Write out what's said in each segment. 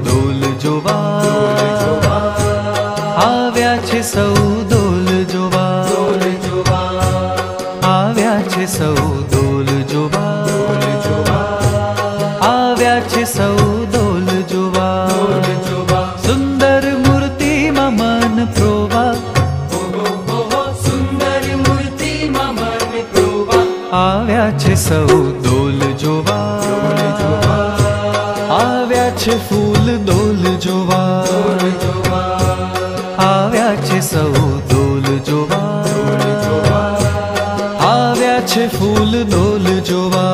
ડોલ જોવા, આવ્યા છે સૌ ડોલ જોવા, આવ્યા છે સૌ ડોલ જોવા, આવ્યા છે સૌ ડોલ જોવા, સુંદર મૂર્તિમાં મન પ્રોવા, સુંદર મૂર્તિમાં મન પ્રોવા, આવ્યા છે સૌ ડોલ જોવા, આવ્યા છે ફૂલ ડોલ જોવા, આવ્યા છે સૌ ડોલ જોવા, આવ્યા છે ફૂલ ડોલ જોવા.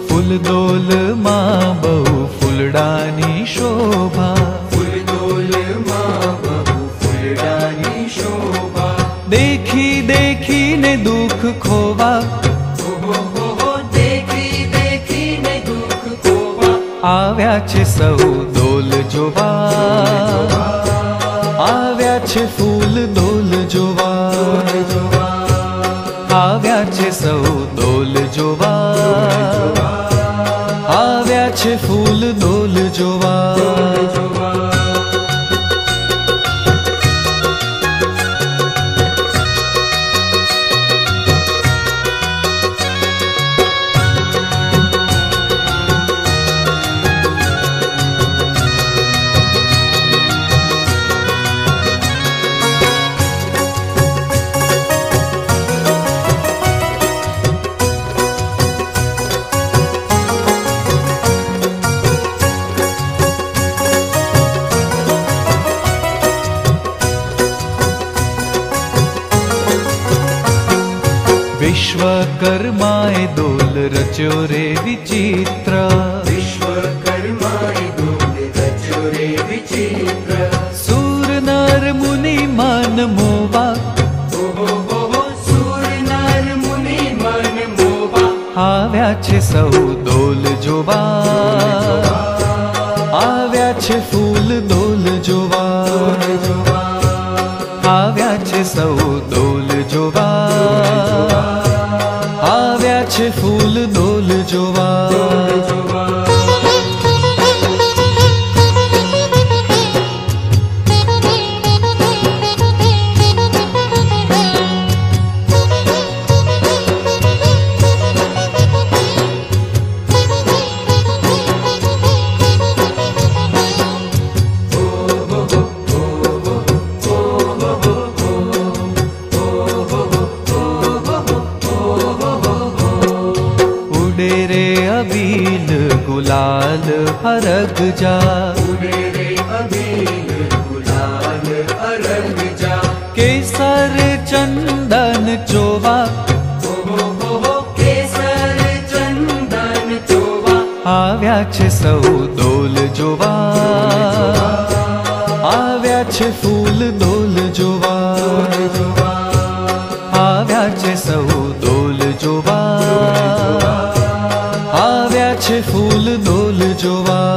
ફૂલડોલમાં બહુ ફૂલડાની શોભા, ફૂલડોલમાં બહુ ફૂલડાની શોભા, દેખી દેખીને દુઃખ ખોવા, દેખી દેખીને દુઃખ ખોવા, આવ્યા છે સૌ ડોલ જોવા, આવ્યા છે ફૂલ ડોલ જોવા, આવ્યા છે સૌ ડોલ જોવા, આવ્યા છે ફૂલ ડોલ જોવા. વિશ્વકર્માએ ડોલ રચ્યો રે વિચિત્ર, વિશ્વકર્માએ ડોલ રચ્યો રે વિચિત્ર, સૂર નર મુનિ મન મોવા, સૂર નર મુનિ મન મોવા, આવ્યા છે સૌ ડોલ જોવા, આવ્યા છે ફૂલ ડોલ જોવા, આવ્યા છે સૌ ડોલ જોવા, આવ્યા છે ફૂલ ડોલ જોવા. ઉડે રે અબીલ ગુલાલ હરગ જા, ઉડે રે અબીલ ગુલાલ અરગ જા, કેસર ચંદન ચોવા, કેસર ચંદન ચોવા, આવ્યા છે સૌ ડોલ જોવા, આવ્યા છે ફૂલ ડોલ જોવા, આવ્યા છે સૌ ડોલ જોવા, આવ્યા છે ફૂલ ડોલ જોવા.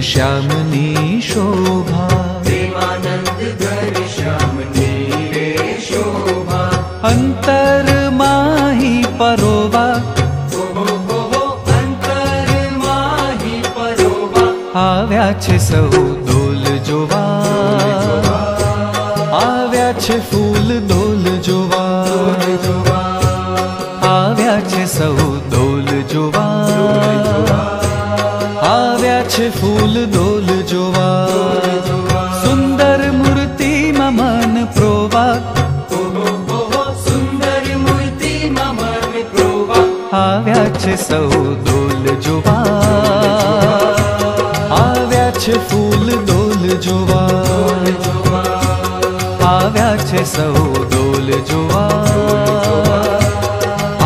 શ્યામની શોભા, પ્રેમાનંદ ઘન શ્યામની રે શોભા, અંતર માહી પરોવા, અંતર માહી પરોવા, આવ્યા છે સૌ ડોલ જોવા, આવ્યા છે ફૂલ ડોલ જોવા. છે સૌ ડોલ જોવા, આવ્યા છે ફૂલ ડોલ જોવા, આવ્યા છે સૌ ડોલ જોવા,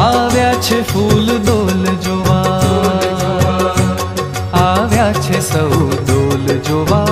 આવ્યા છે ફૂલ ડોલ જોવા, આવ્યા છે સૌ ડોલ જોવા.